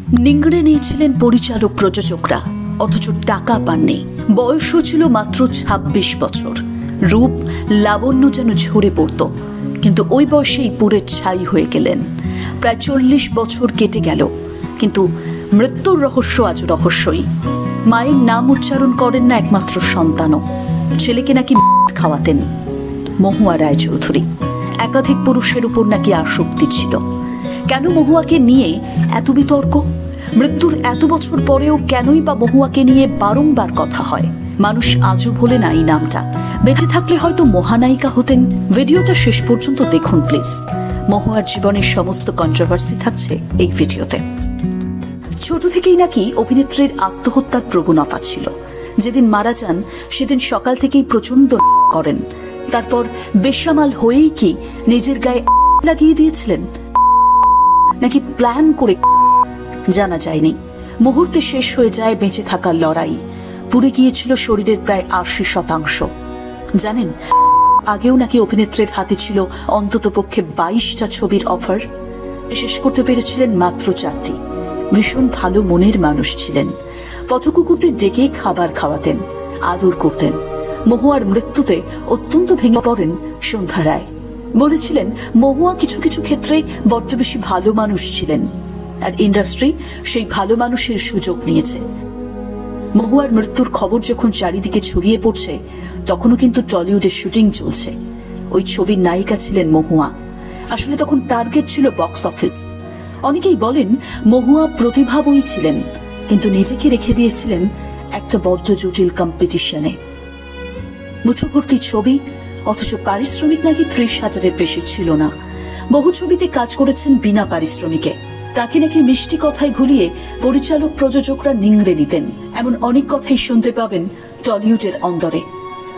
নিংড়ে নিয়েছিলেন পরিচালক প্রযোজকরা, অথচ টাকা পাননি। বয়স ছিল মাত্র ২৬ বছর। রূপ লাবণ্য যেন ঝরে পড়ত, কিন্তু ওই বয়সেই পুরে ছাই হয়ে গেলেন। প্রায় ৪০ বছর কেটে গেল, কিন্তু মৃত্যুর রহস্য আজ রহস্যই। মায়ের নাম উচ্চারণ করেন না একমাত্র সন্তানও। ছেলেকে নাকি খাওয়াতেন। মহুয়া রায়চৌধুরী একাধিক পুরুষের উপর নাকি আসক্তি ছিল। কেন মহুয়াকে নিয়ে এত বিতর্ক? মৃত্যুর এত বছর পরেও কেনই বা মহুয়াকে নিয়ে বারংবার কথা হয়? মানুষ আজও ভোলে না এই নামটা। বেঁচে থাকলে হয়তো মহানায়িকা হতেন। ভিডিওটা শেষ পর্যন্ত দেখুন প্লিজ। মহুয়ার জীবনের সমস্ত কন্ট্রোভার্সি থাকছে এই ভিডিওতে। ছোট থেকেই নাকি অভিনেত্রীর আত্মহত্যার প্রবণতা ছিল। যেদিন মারা যান সেদিন সকাল থেকেই প্রচন্ড করেন। তারপর বেসামাল হয়েই কি নিজের গায়ে লাগিয়ে দিয়েছিলেন, নাকি প্ল্যান করে জানা যায়নি। মুহূর্তে শেষ হয়ে যায় বেঁচে থাকার লড়াই। পুড়ে গিয়েছিল শরীরের প্রায় ৮০%। জানেন, আগেও নাকি অভিনেত্রীর হাতে ছিল অন্তত পক্ষে ২২টা ছবির অফার। শেষ করতে পেরেছিলেন মাত্র ৪টি। ভীষণ ভালো মনের মানুষ ছিলেন। পথকুকুরদের ডেকে খাবার খাওয়াতেন, আদর করতেন। মহুয়ার মৃত্যুতে অত্যন্ত ভেঙে পড়েন সন্ধ্যা রায়। বলেছিলেন মহুয়া কিছু কিছু ক্ষেত্রে বড্ড বেশি ভালো মানুষ ছিলেন, আর ইন্ডাস্ট্রি সেই ভালো মানুষের সুযোগ নিয়েছে। মহুয়ার মৃত্যুর খবর যখন চারিদিকে ছড়িয়ে পড়ছে, তখনও কিন্তু টলিউডে শুটিং চলছে। ওই ছবির নায়িকা ছিলেন মহুয়া। আসলে তখন টার্গেট ছিল বক্স অফিস। অনেকেই বলেন মহুয়া প্রতিভাবই ছিলেন, কিন্তু নিজেকে রেখে দিয়েছিলেন একটা বড্ড জটিল কম্পিটিশনে। মুঠোভর্তি ছবি, অথচ পারিশ্রমিক নাকি ৩০,০০০-এর বেশি ছিল না। বহু ছবিতে কাজ করেছেন বিনা পারিশ্রমিকে। তাকে নাকি মিষ্টি কথায় ভুলিয়ে পরিচালক প্রযোজকরা নিংড়ে নিতেন। এমন অনেক কথাই শুনতে পাবেন টলিউডের অন্দরে।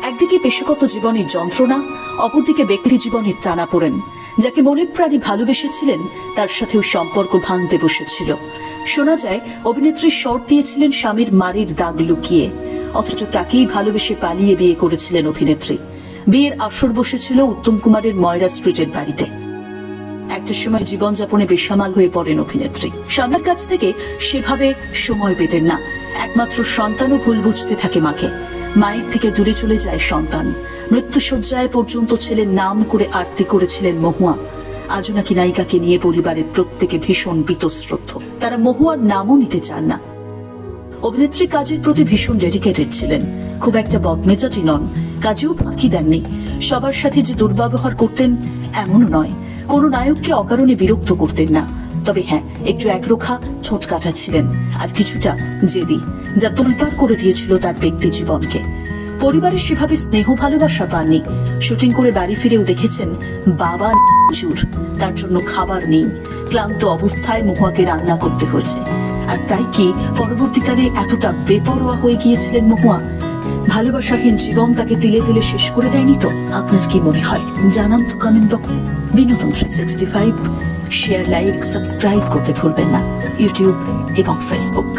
একদিকে পেশাগত জীবনের যন্ত্রণা, অপরদিকে ব্যক্তি জীবনের টানাপোড়েন। যাকে মনে প্রাণে ভালোবেসেছিলেন তার সাথেও সম্পর্ক ভাঙতে বসেছিল। শোনা যায় অভিনেত্রী শর্ট দিয়েছিলেন স্বামীর মারির দাগ লুকিয়ে, অথচ তাকেই ভালোবেসে পালিয়ে বিয়ে করেছিলেন অভিনেত্রী। বিয়ের আসর বসেছিল উত্তম কুমারের ময়রা স্ট্রিটের বাড়িতে। একটা সময় জীবনযাপনে বেসামাল হয়ে পড়েন অভিনেত্রী। স্বামীর কাছ থেকে সেভাবে সময় পেতেন না। একমাত্র সন্তানও ভুল বুঝতে থাকে মাকে। মায়ের থেকে দূরে চলে যায় সন্তান। মৃত্যুশয্যায় পর্যন্ত ছেলের নাম করে আরতি করেছিলেন মহুয়া। আজও নাকি নায়িকাকে নিয়ে পরিবারের প্রত্যেকে ভীষণ বীতশ্রদ্ধ। তারা মহুয়ার নামও নিতে চান না। অভিনেত্রী কাজের প্রতি ভীষণ ডেডিকেটেড ছিলেন। খুব একটা বদমেজাজি নন, কাজেও ফাঁকি দেননি। সবার সাথে যে দুর্ব্যবহার করতেন এমনও নয়। কোনো নায়ককে অকারণে বিরক্ত করতেন না। তবে হ্যাঁ, একটু একরোখা ঠোঁট কাটা ছিলেন, আর কিছুটা জেদি, যা তোলপাড় করে দিয়েছিল তার ব্যক্তি জীবনকে। পরিবারের সেভাবে স্নেহ ভালোবাসা পাননি। শুটিং করে বাড়ি ফিরেও দেখেছেন বাবা চুর, তার জন্য খাবার নেই। ক্লান্ত অবস্থায় মহুয়াকে রান্না করতে হয়েছে। আর তাই কি পরবর্তীকালে এতটা বেপরোয়া হয়ে গিয়েছিলেন মহুয়া? ভালোবাসাহীন জীবন তাকে তিলে তিলে শেষ করে দেয়নি তো? আপনার কি মনে হয় জানান তো কমেন্ট বক্সে। বিনোদন 365 শেয়ার, লাইক, সাবস্ক্রাইব করতে ভুলবেন না ইউটিউব এবং ফেসবুক।